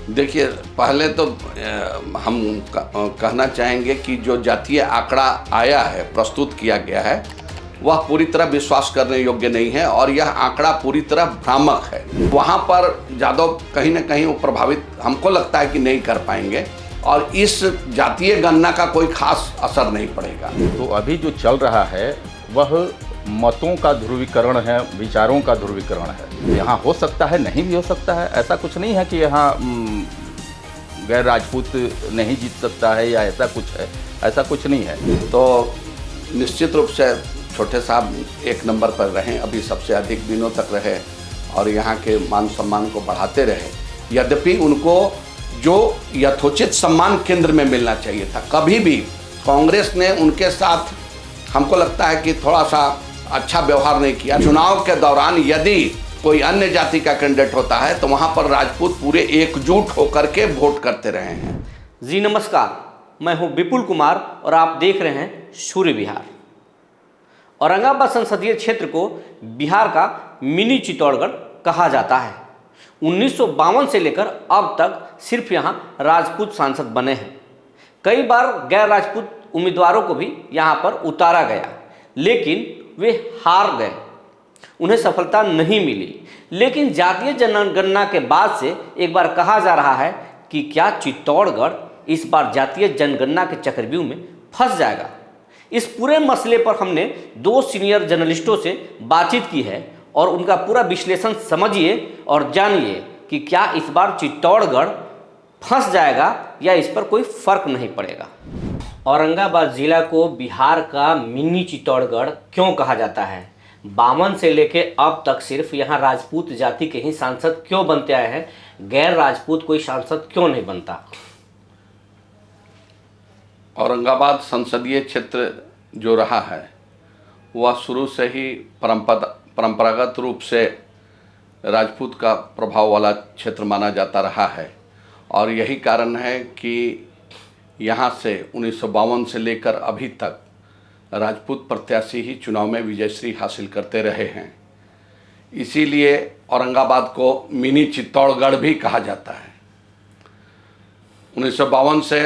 देखिए, पहले तो हम कहना चाहेंगे कि जो जातीय आंकड़ा आया है, प्रस्तुत किया गया है, वह पूरी तरह विश्वास करने योग्य नहीं है और यह आंकड़ा पूरी तरह भ्रामक है। वहाँ पर यादव कहीं न कहीं वो प्रभावित हमको लगता है कि नहीं कर पाएंगे और इस जातीय गणना का कोई खास असर नहीं पड़ेगा। तो अभी जो चल रहा है वह मतों का ध्रुवीकरण है, विचारों का ध्रुवीकरण है। यहाँ हो सकता है, नहीं भी हो सकता है। ऐसा कुछ नहीं है कि यहाँ गैर राजपूत नहीं जीत सकता है या ऐसा कुछ है, ऐसा कुछ नहीं है। तो निश्चित रूप से छोटे साहब एक नंबर पर रहें, अभी सबसे अधिक दिनों तक रहे और यहाँ के मान सम्मान को बढ़ाते रहे। यद्यपि उनको जो यथोचित सम्मान केंद्र में मिलना चाहिए था, कभी भी कांग्रेस ने उनके साथ हमको लगता है कि थोड़ा सा अच्छा व्यवहार नहीं किया। चुनाव के दौरान यदि कोई अन्य जाति का कैंडिडेट होता है तो वहाँ पर राजपूत पूरे एकजुट होकर के वोट करते रहे हैं। जी नमस्कार, मैं हूँ विपुल कुमार और आप देख रहे हैं सूर्य विहार। औरंगाबाद संसदीय क्षेत्र को बिहार का मिनी चित्तौड़गढ़ कहा जाता है। 1952 से लेकर अब तक सिर्फ यहाँ राजपूत सांसद बने हैं। कई बार गैर राजपूत उम्मीदवारों को भी यहाँ पर उतारा गया, लेकिन वे हार गए, उन्हें सफलता नहीं मिली। लेकिन जातीय जनगणना के बाद से एक बार कहा जा रहा है कि क्या चित्तौड़गढ़ इस बार जातीय जनगणना के चक्रव्यूह में फंस जाएगा। इस पूरे मसले पर हमने 2 सीनियर जर्नलिस्टों से बातचीत की है और उनका पूरा विश्लेषण समझिए और जानिए कि क्या इस बार चित्तौड़गढ़ फंस जाएगा या इस पर कोई फर्क नहीं पड़ेगा। औरंगाबाद जिला को बिहार का मिनी चित्तौड़गढ़ क्यों कहा जाता है? 52 से लेके अब तक सिर्फ यहाँ राजपूत जाति के ही सांसद क्यों बनते आए हैं, गैर राजपूत कोई सांसद क्यों नहीं बनता? औरंगाबाद संसदीय क्षेत्र जो रहा है वह शुरू से ही परंपरागत रूप से राजपूत का प्रभाव वाला क्षेत्र माना जाता रहा है और यही कारण है कि यहाँ से 1952 से लेकर अभी तक राजपूत प्रत्याशी ही चुनाव में विजयश्री हासिल करते रहे हैं। इसीलिए औरंगाबाद को मिनी चित्तौड़गढ़ भी कहा जाता है। 1952 से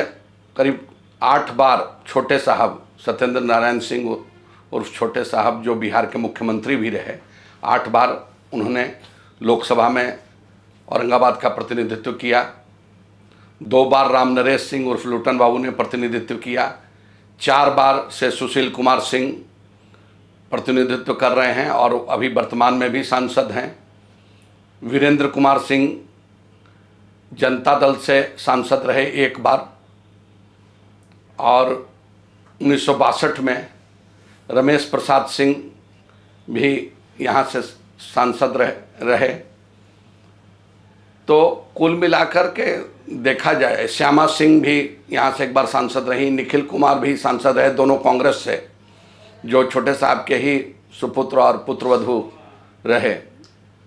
करीब 8 बार छोटे साहब सत्येंद्र नारायण सिंह उर्फ छोटे साहब जो बिहार के मुख्यमंत्री भी रहे, 8 बार उन्होंने लोकसभा में औरंगाबाद का प्रतिनिधित्व किया। 2 बार राम नरेश सिंह उर्फ लुटन बाबू ने प्रतिनिधित्व किया। 4 बार से सुशील कुमार सिंह प्रतिनिधित्व कर रहे हैं और अभी वर्तमान में भी सांसद हैं। वीरेंद्र कुमार सिंह जनता दल से सांसद रहे 1 बार और 1962 में रमेश प्रसाद सिंह भी यहाँ से सांसद रहे। तो कुल मिलाकर के देखा जाए, श्यामा सिंह भी यहाँ से 1 बार सांसद रही, निखिल कुमार भी सांसद रहे, दोनों कांग्रेस से, जो छोटे साहब के ही सुपुत्र और पुत्रवधू रहे।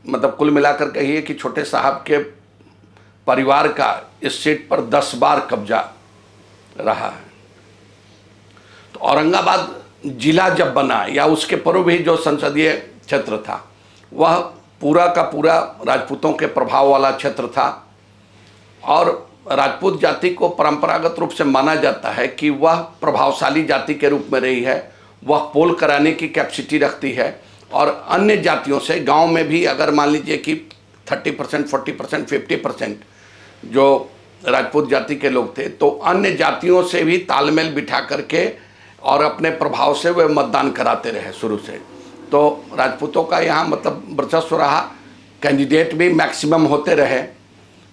मतलब कुल मिलाकर कहिए कि छोटे साहब के परिवार का इस सीट पर 10 बार कब्जा रहा है। तो औरंगाबाद जिला जब बना या उसके पूर्व भी जो संसदीय क्षेत्र था वह पूरा का पूरा राजपूतों के प्रभाव वाला क्षेत्र था और राजपूत जाति को परंपरागत रूप से माना जाता है कि वह प्रभावशाली जाति के रूप में रही है। वह पोल कराने की कैपेसिटी रखती है और अन्य जातियों से गांव में भी अगर मान लीजिए कि 30%, 40%, 50% जो राजपूत जाति के लोग थे तो अन्य जातियों से भी तालमेल बिठा करके और अपने प्रभाव से वे मतदान कराते रहे शुरू से। तो राजपूतों का यहाँ मतलब वर्चस्व रहा, कैंडिडेट भी मैक्सिमम होते रहे।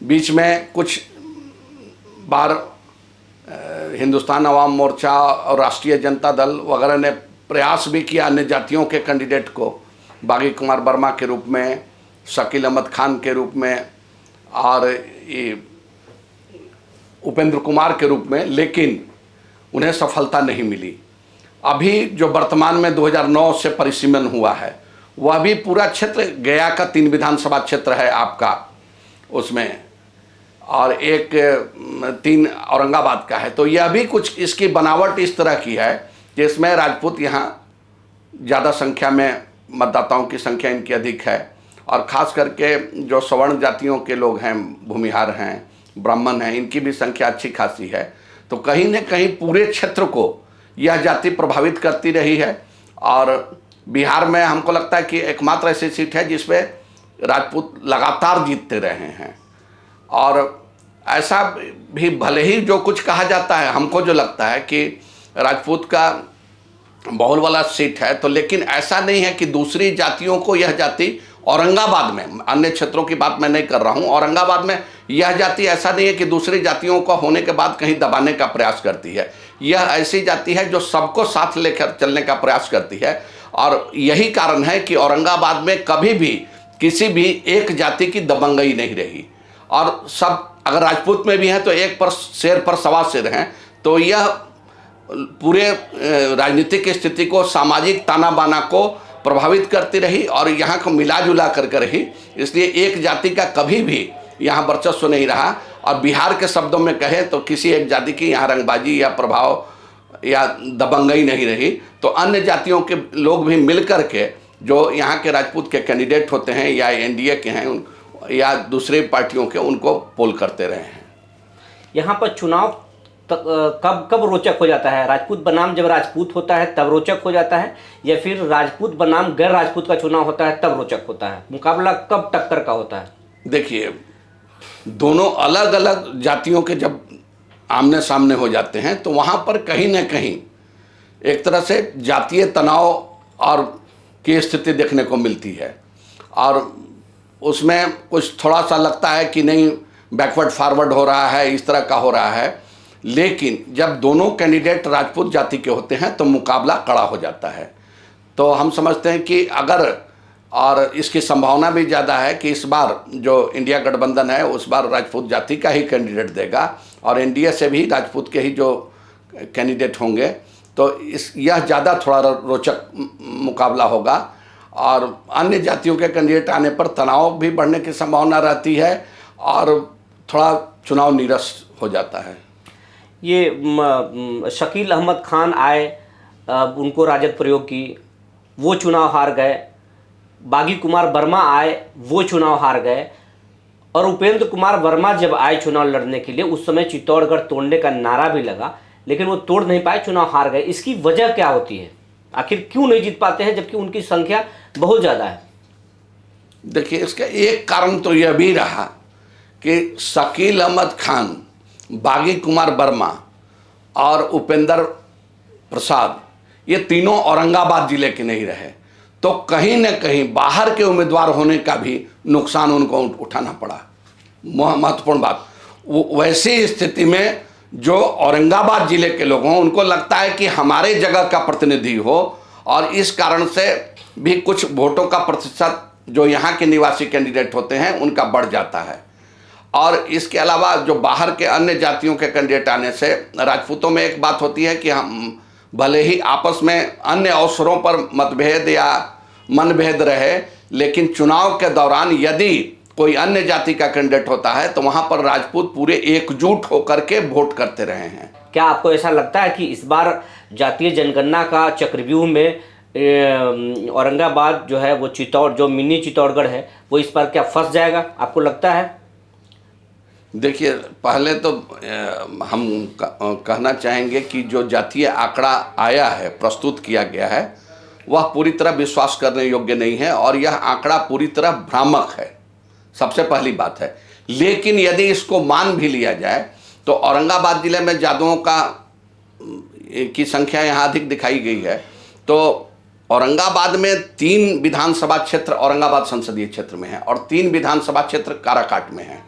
बीच में कुछ बार हिंदुस्तान अवाम मोर्चा और राष्ट्रीय जनता दल वगैरह ने प्रयास भी किया अन्य जातियों के कैंडिडेट को, बागी कुमार वर्मा के रूप में, शकील अहमद खान के रूप में और ये उपेंद्र कुमार के रूप में, लेकिन उन्हें सफलता नहीं मिली। अभी जो वर्तमान में 2009 से परिसीमन हुआ है वह भी पूरा क्षेत्र गया का 3 विधानसभा क्षेत्र है आपका उसमें और 3 औरंगाबाद का है। तो यह भी कुछ इसकी बनावट इस तरह की है कि इसमें राजपूत यहाँ ज़्यादा संख्या में, मतदाताओं की संख्या इनकी अधिक है और ख़ास करके जो सवर्ण जातियों के लोग हैं, भूमिहार हैं, ब्राह्मण हैं, इनकी भी संख्या अच्छी खासी है। तो कहीं न कहीं पूरे क्षेत्र को यह जाति प्रभावित करती रही है। और बिहार में हमको लगता है कि एकमात्र ऐसी सीट है जिसमें राजपूत लगातार जीतते रहे हैं। और ऐसा भी भले ही जो कुछ कहा जाता है, हमको जो लगता है कि राजपूत का बहुल वाला सीट है, तो लेकिन ऐसा नहीं है कि दूसरी जातियों को यह जाति औरंगाबाद में, अन्य क्षेत्रों की बात मैं नहीं कर रहा हूँ, औरंगाबाद में यह जाति ऐसा नहीं है कि दूसरी जातियों को होने के बाद कहीं दबाने का प्रयास करती है। यह ऐसी जाति है जो सबको साथ लेकर चलने का प्रयास करती है। और यही कारण है कि औरंगाबाद में कभी भी किसी भी एक जाति की दबंगई नहीं रही। और सब अगर राजपूत में भी हैं तो एक पर शेर पर सवा शेर हैं। तो यह पूरे राजनीतिक स्थिति को, सामाजिक ताना बाना को प्रभावित करती रही और यहाँ को मिला जुला कर रही। इसलिए एक जाति का कभी भी यहाँ वर्चस्व नहीं रहा। और बिहार के शब्दों में कहें तो किसी एक जाति की यहाँ रंगबाजी या प्रभाव या दबंगई नहीं रही। तो अन्य जातियों के लोग भी मिल कर के जो यहाँ के राजपूत के कैंडिडेट होते हैं या एनडीए के हैं या दूसरे पार्टियों के, उनको पोल करते रहे हैं। यहाँ पर चुनाव कब कब रोचक हो जाता है? राजपूत बनाम जब राजपूत होता है तब रोचक हो जाता है, या फिर राजपूत बनाम गैर राजपूत का चुनाव होता है तब रोचक होता है? मुकाबला कब टक्कर का होता है? देखिए, दोनों अलग अलग जातियों के जब आमने सामने हो जाते हैं तो वहाँ पर कहीं न कहीं एक तरह से जातीय तनाव और की स्थिति देखने को मिलती है। और उसमें कुछ थोड़ा सा लगता है कि नहीं, बैकवर्ड फॉरवर्ड हो रहा है, इस तरह का हो रहा है। लेकिन जब दोनों कैंडिडेट राजपूत जाति के होते हैं तो मुकाबला कड़ा हो जाता है। तो हम समझते हैं कि अगर, और इसकी संभावना भी ज़्यादा है कि इस बार जो इंडिया गठबंधन है उस बार राजपूत जाति का ही कैंडिडेट देगा और एनडीए से भी राजपूत के ही जो कैंडिडेट होंगे। तो यह ज़्यादा थोड़ा रोचक मुकाबला होगा। और अन्य जातियों के कैंडिडेट आने पर तनाव भी बढ़ने की संभावना रहती है और थोड़ा चुनाव नीरस हो जाता है। ये शकील अहमद खान आए, उनको राजद प्रयोग की, वो चुनाव हार गए। बागी कुमार वर्मा आए, वो चुनाव हार गए। और उपेंद्र कुमार वर्मा जब आए चुनाव लड़ने के लिए, उस समय चित्तौड़गढ़ तोड़ने का नारा भी लगा, लेकिन वो तोड़ नहीं पाए, चुनाव हार गए। इसकी वजह क्या होती है? आखिर क्यों नहीं जीत पाते हैं जबकि उनकी संख्या बहुत ज़्यादा है? देखिए, इसका एक कारण तो यह भी रहा कि शकील अहमद खान, बागी कुमार वर्मा और उपेंद्र प्रसाद, ये तीनों औरंगाबाद जिले के नहीं रहे। तो कहीं न कहीं बाहर के उम्मीदवार होने का भी नुकसान उनको उठाना पड़ा। महत्वपूर्ण बात, वैसी स्थिति में जो औरंगाबाद जिले के लोग हों, उनको लगता है कि हमारे जगह का प्रतिनिधि हो, और इस कारण से भी कुछ वोटों का प्रतिशत जो यहाँ के निवासी कैंडिडेट होते हैं उनका बढ़ जाता है। और इसके अलावा जो बाहर के अन्य जातियों के कैंडिडेट आने से राजपूतों में एक बात होती है कि हम भले ही आपस में अन्य अवसरों पर मतभेद या मनभेद रहे, लेकिन चुनाव के दौरान यदि कोई अन्य जाति का कैंडिडेट होता है तो वहाँ पर राजपूत पूरे एकजुट होकर के वोट करते रहे हैं। क्या आपको ऐसा लगता है कि इस बार जातीय जनगणना का चक्रव्यूह में औरंगाबाद जो है वो जो मिनी चित्तौड़गढ़ है वो इस बार क्या फंस जाएगा, आपको लगता है? देखिए, पहले तो हम कहना चाहेंगे कि जो जातीय आंकड़ा आया है, प्रस्तुत किया गया है, वह पूरी तरह विश्वास करने योग्य नहीं है और यह आंकड़ा पूरी तरह भ्रामक है, सबसे पहली बात है। लेकिन यदि इसको मान भी लिया जाए तो औरंगाबाद जिले में जादुओं की संख्या यहाँ अधिक दिखाई गई है। तो औरंगाबाद में 3 विधानसभा क्षेत्र औरंगाबाद संसदीय क्षेत्र में है और 3 विधानसभा क्षेत्र काराकाट में है।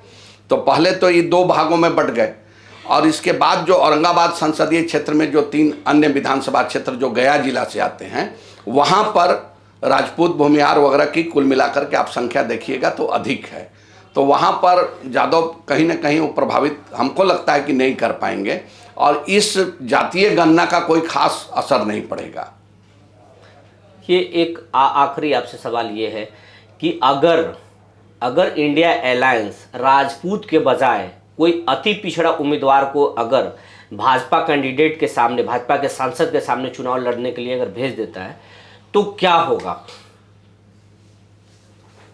तो पहले तो ये 2 भागों में बंट गए और इसके बाद जो औरंगाबाद संसदीय क्षेत्र में जो 3 अन्य विधानसभा क्षेत्र जो गया जिला से आते हैं, वहाँ पर राजपूत, भूमिहार वगैरह की कुल मिलाकर के आप संख्या देखिएगा तो अधिक है। तो वहाँ पर यादव कहीं ना कहीं वो प्रभावित हमको लगता है कि नहीं कर पाएंगे और इस जातीय गणना का कोई खास असर नहीं पड़ेगा। ये एक आखिरी आपसे सवाल ये है कि अगर इंडिया अलायंस राजपूत के बजाय कोई अति पिछड़ा उम्मीदवार को अगर भाजपा कैंडिडेट के सामने, भाजपा के सांसद के सामने चुनाव लड़ने के लिए अगर भेज देता है तो क्या होगा?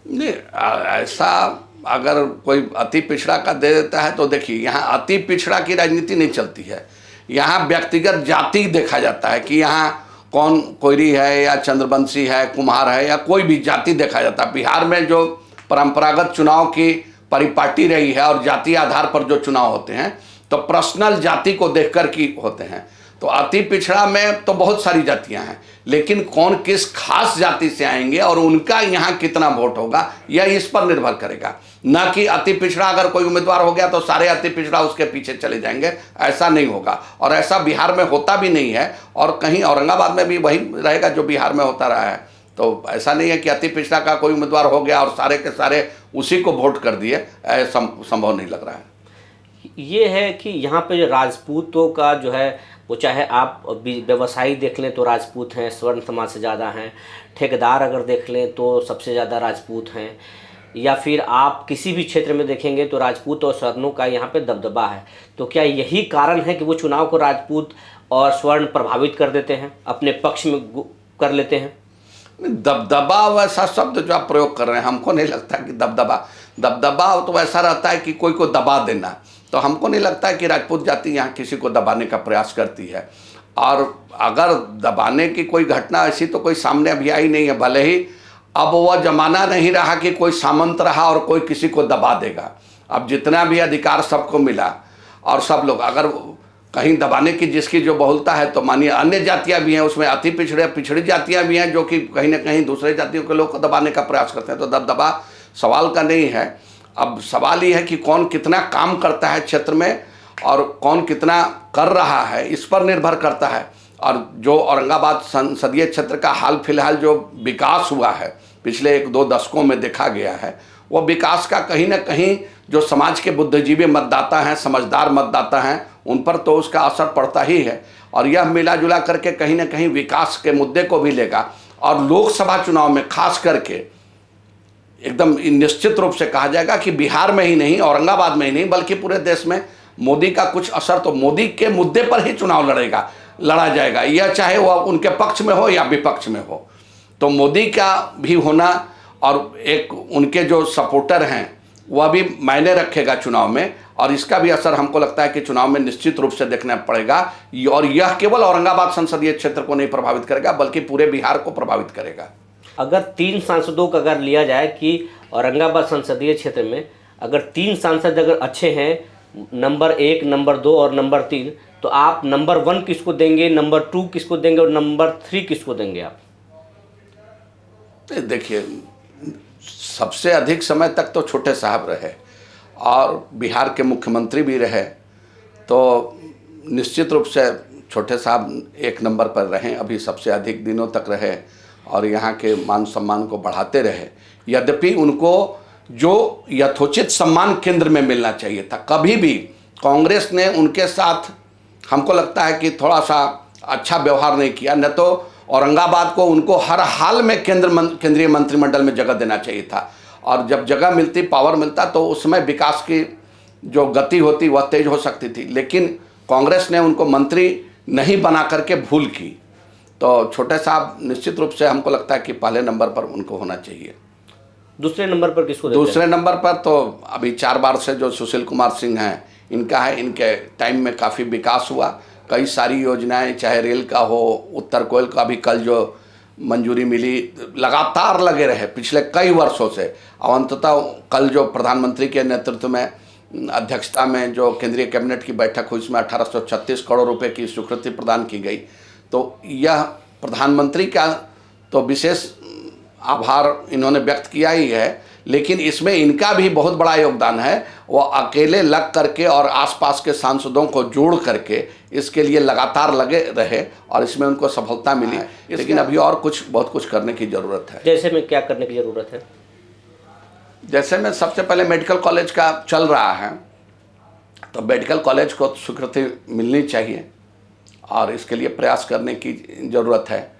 नहीं, ऐसा अगर कोई अति पिछड़ा का दे देता है तो देखिए, यहाँ अति पिछड़ा की राजनीति नहीं चलती है। यहाँ व्यक्तिगत जाति देखा जाता है कि यहाँ कौन कोयरी है या चंद्रवंशी है, कुम्हार है, या कोई भी जाति देखा जाता है। बिहार में जो परंपरागत चुनाव की परिपाटी रही है और जाति आधार पर जो चुनाव होते हैं तो पर्सनल जाति को देखकर की होते हैं। तो अति पिछड़ा में तो बहुत सारी जातियां हैं, लेकिन कौन किस खास जाति से आएंगे और उनका यहाँ कितना वोट होगा यह इस पर निर्भर करेगा। न कि अति पिछड़ा अगर कोई उम्मीदवार हो गया तो सारे अति पिछड़ा उसके पीछे चले जाएंगे, ऐसा नहीं होगा। और ऐसा बिहार में होता भी नहीं है, और कहीं औरंगाबाद में भी वही रहेगा जो बिहार में होता रहा है। तो ऐसा नहीं है कि अति पिछड़ा का कोई उम्मीदवार हो गया और सारे के सारे उसी को वोट कर दिए, ऐसा संभव नहीं लग रहा है। ये है कि यहाँ पे जो राजपूतों का जो है, वो चाहे आप व्यवसायी देख लें तो राजपूत हैं, स्वर्ण समाज से ज़्यादा हैं, ठेकेदार अगर देख लें तो सबसे ज़्यादा राजपूत हैं, या फिर आप किसी भी क्षेत्र में देखेंगे तो राजपूत और स्वर्णों का यहाँ पे दबदबा है। तो क्या यही कारण है कि वो चुनाव को राजपूत और स्वर्ण प्रभावित कर देते हैं, अपने पक्ष में कर लेते हैं? दबदबा वैसा शब्द जो आप प्रयोग कर रहे हैं, हमको नहीं लगता कि दबदबा तो वैसा रहता है कि कोई को दबा देना। तो हमको नहीं लगता है कि राजपूत जाति यहाँ किसी को दबाने का प्रयास करती है। और अगर दबाने की कोई घटना ऐसी तो कोई सामने अभी आई नहीं है। भले ही अब वह जमाना नहीं रहा कि कोई सामंत रहा और कोई किसी को दबा देगा। अब जितना भी अधिकार सबको मिला और सब लोग अगर कहीं दबाने की जिसकी जो बहुलता है, तो मानिए अन्य जातियां भी हैं, उसमें अति पिछड़ी जातियां भी हैं जो कि कहीं ना कहीं दूसरे जातियों के लोग को दबाने का प्रयास करते हैं। तो दबदबा सवाल का नहीं है। अब सवाल ये है कि कौन कितना काम करता है क्षेत्र में और कौन कितना कर रहा है, इस पर निर्भर करता है। और जो औरंगाबाद संसदीय क्षेत्र का हाल फिलहाल जो विकास हुआ है पिछले 1-2 दशकों में देखा गया है, वह विकास का कहीं ना कहीं जो समाज के बुद्धिजीवी मतदाता हैं, समझदार मतदाता हैं, उन पर तो उसका असर पड़ता ही है। और यह मिला जुला करके कहीं ना कहीं विकास के मुद्दे को भी लेगा। और लोकसभा चुनाव में खास करके एकदम निश्चित रूप से कहा जाएगा कि बिहार में ही नहीं, औरंगाबाद में ही नहीं, बल्कि पूरे देश में मोदी का कुछ असर तो मोदी के मुद्दे पर ही चुनाव लड़ा जाएगा, यह चाहे वह उनके पक्ष में हो या विपक्ष में हो। तो मोदी का भी होना और एक उनके जो सपोर्टर हैं वह भी मायने रखेगा चुनाव में, और इसका भी असर हमको लगता है कि चुनाव में निश्चित रूप से देखना पड़ेगा। और यह केवल औरंगाबाद संसदीय क्षेत्र को नहीं प्रभावित करेगा बल्कि पूरे बिहार को प्रभावित करेगा। अगर 3 सांसदों का अगर लिया जाए कि औरंगाबाद संसदीय क्षेत्र में अगर 3 सांसद अगर अच्छे हैं, नंबर 1, नंबर 2 और नंबर 3, तो आप नंबर 1 किसको देंगे, नंबर 2 किसको देंगे और नंबर 3 किसको देंगे आप? देखिए, सबसे अधिक समय तक तो छोटे साहब रहे और बिहार के मुख्यमंत्री भी रहे, तो निश्चित रूप से छोटे साहब 1 नंबर पर रहें, अभी सबसे अधिक दिनों तक रहे और यहाँ के मान सम्मान को बढ़ाते रहे। यद्यपि उनको जो यथोचित सम्मान केंद्र में मिलना चाहिए था, कभी भी कांग्रेस ने उनके साथ हमको लगता है कि थोड़ा सा अच्छा व्यवहार नहीं किया। न तो औरंगाबाद को उनको हर हाल में केंद्रीय मंत्रिमंडल में जगह देना चाहिए था, और जब जगह मिलती, पावर मिलता, तो उसमें विकास की जो गति होती वह तेज हो सकती थी। लेकिन कांग्रेस ने उनको मंत्री नहीं बना करके भूल की। तो छोटे साहब निश्चित रूप से हमको लगता है कि पहले नंबर पर उनको होना चाहिए। दूसरे नंबर पर किसको देते हैं? दूसरे नंबर पर तो अभी 4 बार से जो सुशील कुमार सिंह हैं, इनका है। इनके टाइम में काफ़ी विकास हुआ, कई सारी योजनाएं, चाहे रेल का हो, उत्तर कोयल का भी कल जो मंजूरी मिली, लगातार लगे रहे पिछले कई वर्षों से। और अंततः कल जो प्रधानमंत्री के नेतृत्व में अध्यक्षता में जो केंद्रीय कैबिनेट की बैठक हुई, इसमें 1836 करोड़ रुपए की स्वीकृति प्रदान की गई। तो यह प्रधानमंत्री का तो विशेष आभार इन्होंने व्यक्त किया ही है, लेकिन इसमें इनका भी बहुत बड़ा योगदान है। वो अकेले लग करके और आसपास के सांसदों को जोड़ करके इसके लिए लगातार लगे रहे और इसमें उनको सफलता मिली। लेकिन अभी और बहुत कुछ करने की ज़रूरत है। जैसे में क्या करने की ज़रूरत है? जैसे में सबसे पहले मेडिकल कॉलेज का चल रहा है, तो मेडिकल कॉलेज को स्वीकृति मिलनी चाहिए और इसके लिए प्रयास करने की ज़रूरत है।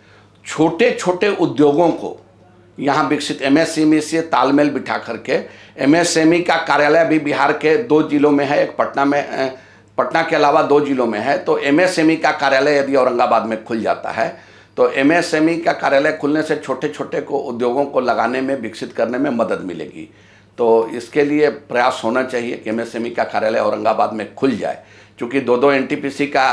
छोटे छोटे उद्योगों को यहाँ विकसित, MSME से तालमेल बिठा करके, MSME का कार्यालय भी बिहार के 2 जिलों में है, एक पटना के अलावा 2 जिलों में है। तो MSME का कार्यालय यदि औरंगाबाद में खुल जाता है तो MSME का कार्यालय खुलने से छोटे छोटे उद्योगों को लगाने में, विकसित करने में मदद मिलेगी। तो इसके लिए प्रयास होना चाहिए कि एमएसएमई का कार्यालय औरंगाबाद में खुल जाए। चूँकि दो एनटीपीसी का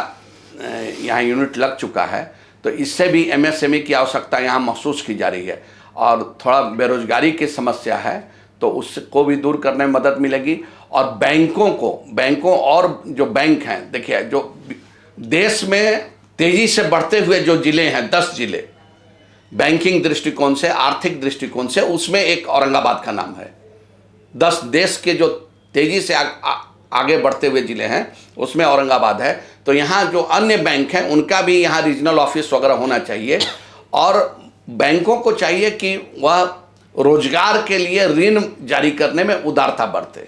यहाँ यूनिट लग चुका है, तो इससे भी एमएसएमई की आवश्यकता यहाँ महसूस की जा रही है। और थोड़ा बेरोजगारी की समस्या है, तो उसको भी दूर करने में मदद मिलेगी। और बैंकों और जो बैंक हैं, देखिए जो देश में तेज़ी से बढ़ते हुए जो ज़िले हैं, 10 ज़िले बैंकिंग दृष्टिकोण से, आर्थिक दृष्टिकोण से, उसमें एक औरंगाबाद का नाम है। 10 देश के जो तेज़ी से आगे बढ़ते हुए ज़िले हैं, उसमें औरंगाबाद है। तो यहाँ जो अन्य बैंक हैं, उनका भी यहाँ रीजनल ऑफिस वगैरह होना चाहिए। और बैंकों को चाहिए कि वह रोजगार के लिए ऋण जारी करने में उदारता बरते।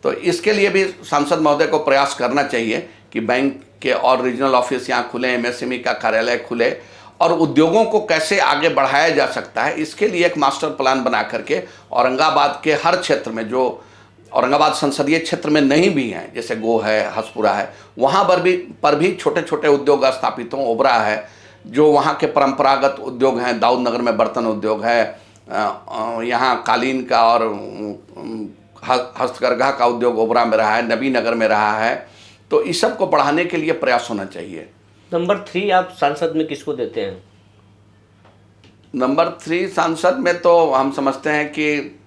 तो इसके लिए भी सांसद महोदय को प्रयास करना चाहिए कि बैंक के और रीजनल ऑफिस यहाँ खुले, एमएसएमई का कार्यालय खुले, और उद्योगों को कैसे आगे बढ़ाया जा सकता है, इसके लिए एक मास्टर प्लान बना करके औरंगाबाद के हर क्षेत्र में, जो औरंगाबाद संसदीय क्षेत्र में नहीं भी हैं, जैसे गो है, हसपुरा है, वहाँ पर भी छोटे छोटे उद्योग स्थापित हों। ओबरा है, जो वहाँ के परंपरागत उद्योग हैं, दाऊद नगर में बर्तन उद्योग है, यहाँ कालीन का और हस्तकरघा का उद्योग ओबरा में रहा है, नबी नगर में रहा है। तो इस सब को बढ़ाने के लिए प्रयास होना चाहिए। नंबर 3 आप सांसद में किसको देते हैं? नंबर 3 सांसद में तो हम समझते हैं कि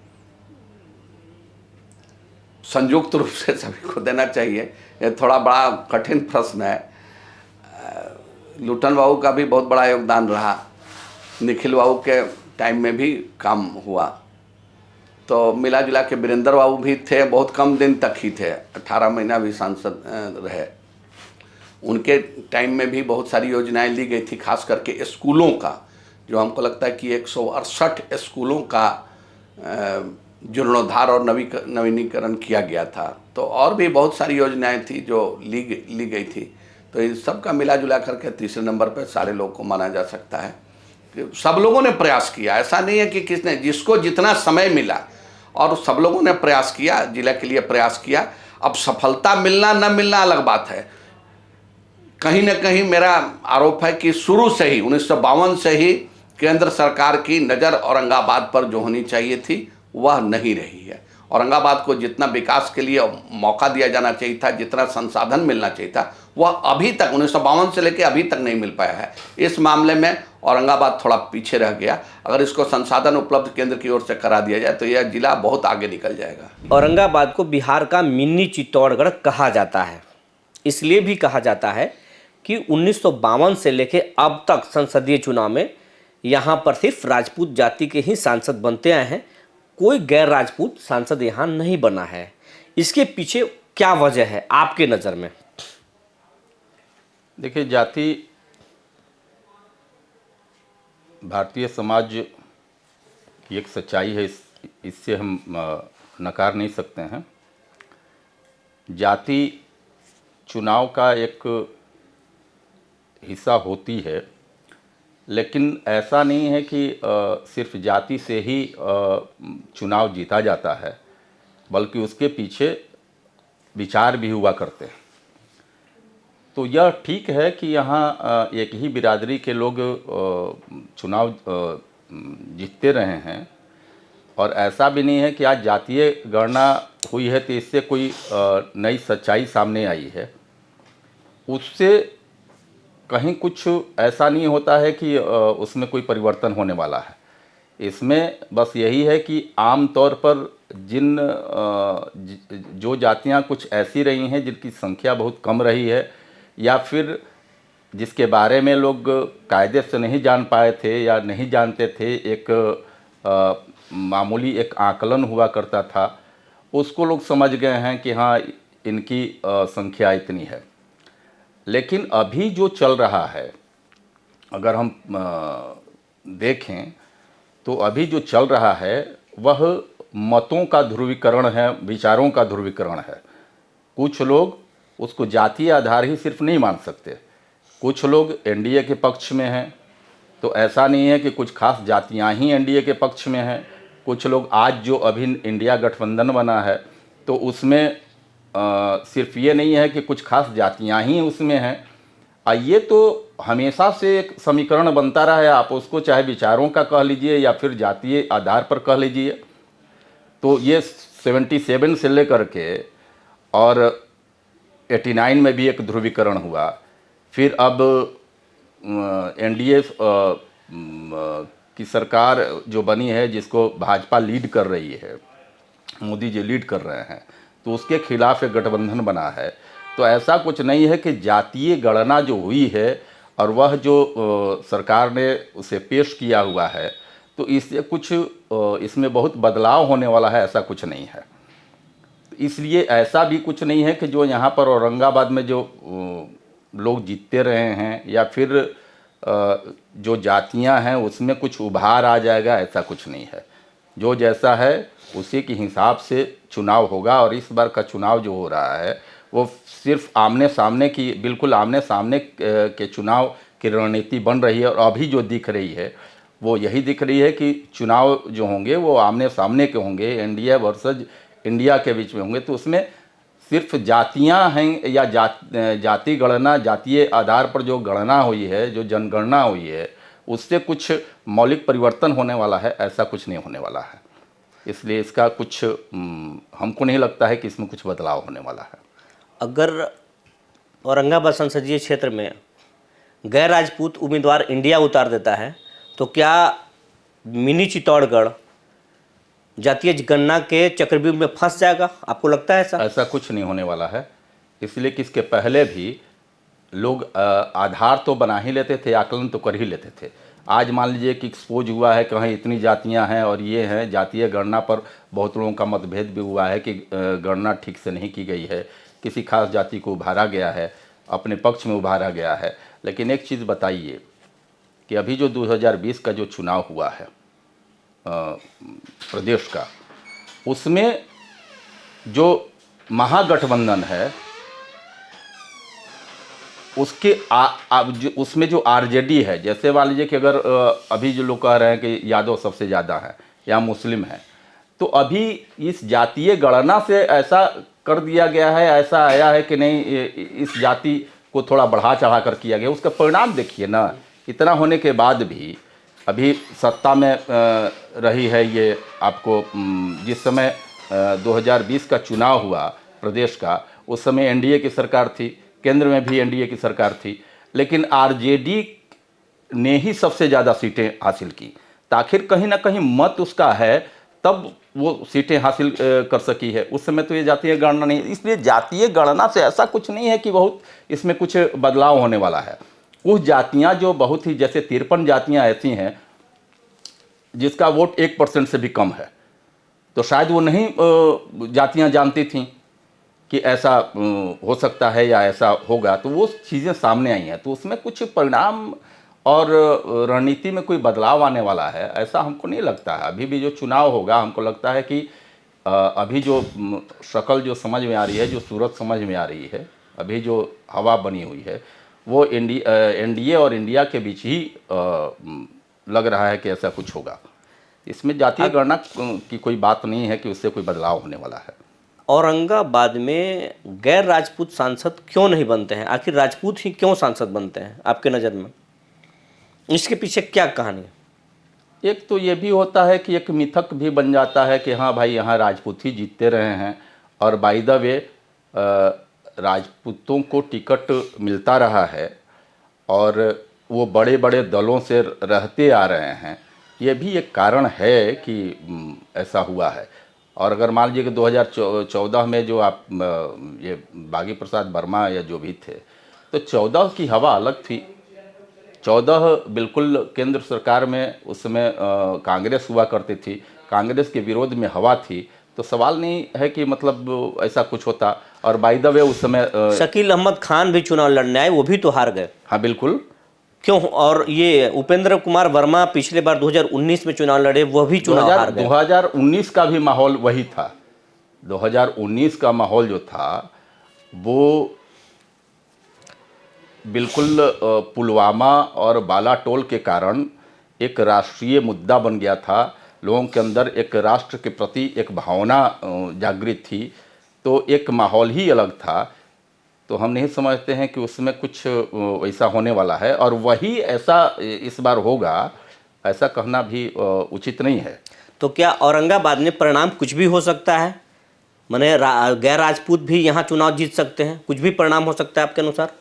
संयुक्त रूप से सभी को देना चाहिए। ये थोड़ा बड़ा कठिन प्रश्न है। लुटन बाबू का भी बहुत बड़ा योगदान रहा, निखिल बाबू के टाइम में भी काम हुआ, तो मिला जुला के वीरेंद्र बाबू भी थे, बहुत कम दिन तक ही थे, 18 महीना भी सांसद रहे। उनके टाइम में भी बहुत सारी योजनाएं ली गई थी, खास करके स्कूलों का, जो हमको लगता है कि 168 स्कूलों का जीर्णोद्धार और नवीनीकरण किया गया था। तो और भी बहुत सारी योजनाएं थी जो ली गई थी। तो इन सब का मिला जुला करके तीसरे नंबर पर सारे लोग को माना जा सकता है कि सब लोगों ने प्रयास किया। ऐसा नहीं है कि किसने, जिसको जितना समय मिला, और सब लोगों ने प्रयास किया, जिला के लिए प्रयास किया। अब सफलता मिलना न मिलना अलग बात है। कहीं न कहीं मेरा आरोप है कि शुरू से ही 1952 से ही केंद्र सरकार की नज़र औरंगाबाद पर जो होनी चाहिए थी, वह नहीं रही है। औरंगाबाद को जितना विकास के लिए मौका दिया जाना चाहिए था, जितना संसाधन मिलना चाहिए था, वह अभी तक 1952 से लेकर अभी तक नहीं मिल पाया है। इस मामले में औरंगाबाद थोड़ा पीछे रह गया। अगर इसको संसाधन उपलब्ध केंद्र की ओर से करा दिया जाए तो यह जिला बहुत आगे निकल जाएगा। औरंगाबाद को बिहार का मिनी चित्तौड़गढ़ कहा जाता है। इसलिए भी कहा जाता है कि 1952 से लेकर अब तक संसदीय चुनाव में यहाँ पर सिर्फ राजपूत जाति के ही सांसद बनते आए हैं, कोई गैर राजपूत सांसद यहाँ नहीं बना है। इसके पीछे क्या वजह है आपके नज़र में? देखिए, जाति भारतीय समाज की एक सच्चाई है, इससे हम नकार नहीं सकते हैं। जाति चुनाव का एक हिस्सा होती है, लेकिन ऐसा नहीं है कि सिर्फ जाति से ही चुनाव जीता जाता है, बल्कि उसके पीछे विचार भी हुआ करते हैं। तो यह ठीक है कि यहाँ एक ही बिरादरी के लोग चुनाव जीतते रहे हैं, और ऐसा भी नहीं है कि आज जातीय गणना हुई है तो इससे कोई नई सच्चाई सामने आई है। उससे कहीं कुछ ऐसा नहीं होता है कि उसमें कोई परिवर्तन होने वाला है। इसमें बस यही है कि आम तौर पर जो जातियां कुछ ऐसी रही हैं जिनकी संख्या बहुत कम रही है, या फिर जिसके बारे में लोग कायदे से नहीं जान पाए थे या नहीं जानते थे, एक मामूली एक आकलन हुआ करता था, उसको लोग समझ गए हैं कि हाँ इनकी संख्या इतनी है। लेकिन अभी जो चल रहा है, अगर हम देखें तो अभी जो चल रहा है वह मतों का ध्रुवीकरण है, विचारों का ध्रुवीकरण है। कुछ लोग उसको जातीय आधार ही सिर्फ नहीं मान सकते, कुछ लोग एनडीए के पक्ष में हैं, तो ऐसा नहीं है कि कुछ खास जातियां ही एनडीए के पक्ष में हैं। कुछ लोग आज जो अभी इंडिया गठबंधन बना है तो उसमें सिर्फ ये नहीं है कि कुछ खास जातियां ही उसमें हैं। ये तो हमेशा से एक समीकरण बनता रहा है, आप उसको चाहे विचारों का कह लीजिए या फिर जातीय आधार पर कह लीजिए। तो ये 77 से लेकर के और 89 में भी एक ध्रुवीकरण हुआ। फिर अब एनडीए की सरकार जो बनी है, जिसको भाजपा लीड कर रही है, मोदी जी लीड कर रहे हैं, तो उसके खिलाफ एक गठबंधन बना है। तो ऐसा कुछ नहीं है कि जातीय गणना जो हुई है और वह जो सरकार ने उसे पेश किया हुआ है, तो इससे कुछ इसमें बहुत बदलाव होने वाला है, ऐसा कुछ नहीं है। इसलिए ऐसा भी कुछ नहीं है कि जो यहाँ पर औरंगाबाद में जो लोग जीतते रहे हैं या फिर जो जातियाँ हैं उसमें कुछ उभार आ जाएगा, ऐसा कुछ नहीं है। जो जैसा है उसी के हिसाब से चुनाव होगा। और इस बार का चुनाव जो हो रहा है वो सिर्फ आमने सामने की, बिल्कुल आमने सामने के चुनाव की रणनीति बन रही है। और अभी जो दिख रही है वो यही दिख रही है कि चुनाव जो होंगे वो आमने सामने के होंगे, इंडिया वर्सेस इंडिया के बीच में होंगे। तो उसमें सिर्फ जातियां हैं या जाति गणना, जातीय आधार पर जो गणना हुई है, जो जनगणना हुई है, उससे कुछ मौलिक परिवर्तन होने वाला है, ऐसा कुछ नहीं होने वाला है। इसलिए इसका कुछ हमको नहीं लगता है कि इसमें कुछ बदलाव होने वाला है। अगर औरंगाबाद संसदीय क्षेत्र में गैर राजपूत उम्मीदवार इंडिया उतार देता है तो क्या मिनी चित्तौड़गढ़ जातीय गणना के चक्रव्यूह में फंस जाएगा? आपको लगता है ऐसा? ऐसा कुछ नहीं होने वाला है। इसलिए कि इसके पहले भी लोग आधार तो बना ही लेते थे, आकलन तो कर ही लेते थे। आज मान लीजिए कि एक्सपोज हुआ है कहीं इतनी जातियां हैं और ये हैं, जातीय गणना पर बहुत लोगों का मतभेद भी हुआ है कि गणना ठीक से नहीं की गई है, किसी खास जाति को उभारा गया है, अपने पक्ष में उभारा गया है। लेकिन एक चीज़ बताइए कि अभी जो 2020 का जो चुनाव हुआ है प्रदेश का, उसमें जो महागठबंधन है उसके उसमें जो आरजेडी है, जैसे मान लीजिए कि अगर अभी जो लोग कह रहे हैं कि यादव सबसे ज़्यादा है या मुस्लिम है, तो अभी इस जातीय गणना से ऐसा कर दिया गया है, ऐसा आया है कि नहीं इस जाति को थोड़ा बढ़ा चढ़ा कर किया गया। उसका परिणाम देखिए ना, इतना होने के बाद भी अभी सत्ता में रही है ये। आपको जिस समय 2020 का चुनाव हुआ प्रदेश का, उस समय एनडीए की सरकार थी, केंद्र में भी एनडीए की सरकार थी, लेकिन आरजेडी ने ही सबसे ज़्यादा सीटें हासिल की। तो आखिर कहीं ना कहीं मत उसका है, तब वो सीटें हासिल कर सकी है। उस समय तो ये जातीय गणना नहीं। इसलिए जातीय गणना से ऐसा कुछ नहीं है कि बहुत इसमें कुछ बदलाव होने वाला है। कुछ जातियाँ जो बहुत ही, जैसे 53 जातियाँ ऐसी हैं जिसका वोट 1% से भी कम है, तो शायद वो नहीं जातियाँ जानती थीं कि ऐसा हो सकता है या ऐसा होगा, तो वो चीज़ें सामने आई हैं। तो उसमें कुछ परिणाम और रणनीति में कोई बदलाव आने वाला है, ऐसा हमको नहीं लगता है। अभी भी जो चुनाव होगा, हमको लगता है कि अभी जो शक्ल जो समझ में आ रही है, जो सूरत समझ में आ रही है, अभी जो हवा बनी हुई है, वो एनडीए और इंडिया के बीच ही लग रहा है कि ऐसा कुछ होगा। इसमें जातीय गणना की कोई बात नहीं है कि उससे कोई बदलाव होने वाला है। औरंगाबाद में गैर राजपूत सांसद क्यों नहीं बनते हैं? आखिर राजपूत ही क्यों सांसद बनते हैं आपके नज़र में? इसके पीछे क्या कहानी है? एक तो ये भी होता है कि एक मिथक भी बन जाता है कि हाँ भाई यहाँ राजपूत ही जीतते रहे हैं, और बाय द वे राजपूतों को टिकट मिलता रहा है और वो बड़े बड़े दलों से रहते आ रहे हैं। ये भी एक कारण है कि ऐसा हुआ है। और अगर मान लीजिए कि 2014 में जो आप ये बागी प्रसाद वर्मा या जो भी थे, तो 14 की हवा अलग थी। 14 बिल्कुल केंद्र सरकार में उस समय कांग्रेस हुआ करती थी, कांग्रेस के विरोध में हवा थी। तो सवाल नहीं है कि मतलब ऐसा कुछ होता। और बाय द वे उस समय शकील अहमद खान भी चुनाव लड़ने आए, वो भी तो हार गए। हाँ बिल्कुल। क्यों? और ये उपेंद्र कुमार वर्मा पिछले बार 2019 में चुनाव लड़े, वह भी चुनाव हार गए। 2019 का भी माहौल वही था। 2019 का माहौल जो था वो बिल्कुल पुलवामा और बालाटोल के कारण एक राष्ट्रीय मुद्दा बन गया था। लोगों के अंदर एक राष्ट्र के प्रति एक भावना जागृत थी, तो एक माहौल ही अलग था। तो हम नहीं समझते हैं कि उसमें कुछ वैसा होने वाला है, और वही ऐसा इस बार होगा, ऐसा कहना भी उचित नहीं है। तो क्या औरंगाबाद में परिणाम कुछ भी हो सकता है? माने गैर राजपूत भी यहाँ चुनाव जीत सकते हैं, कुछ भी परिणाम हो सकता है आपके अनुसार?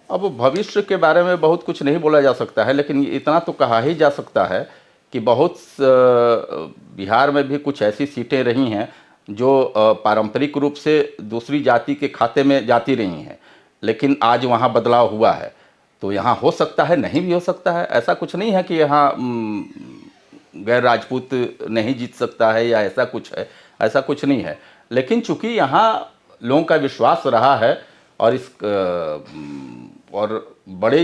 अब भविष्य के बारे में बहुत कुछ नहीं बोला जा सकता है, लेकिन इतना तो कहा ही जा सकता है कि बहुत बिहार में भी कुछ ऐसी सीटें रही हैं जो पारंपरिक रूप से दूसरी जाति के खाते में जाती रही हैं, लेकिन आज वहाँ बदलाव हुआ है। तो यहाँ हो सकता है, नहीं भी हो सकता है। ऐसा कुछ नहीं है कि यहाँ गैर राजपूत नहीं जीत सकता है या ऐसा कुछ है, ऐसा कुछ नहीं है। लेकिन चूंकि यहाँ लोगों का विश्वास रहा है और और बड़े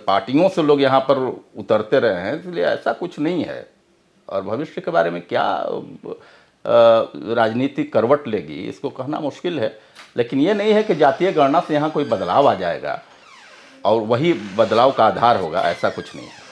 पार्टियों से लोग यहाँ पर उतरते रहे हैं, इसलिए ऐसा कुछ नहीं है। और भविष्य के बारे में क्या राजनीति करवट लेगी, इसको कहना मुश्किल है। लेकिन ये नहीं है कि जातीय गणना से यहाँ कोई बदलाव आ जाएगा और वही बदलाव का आधार होगा, ऐसा कुछ नहीं है।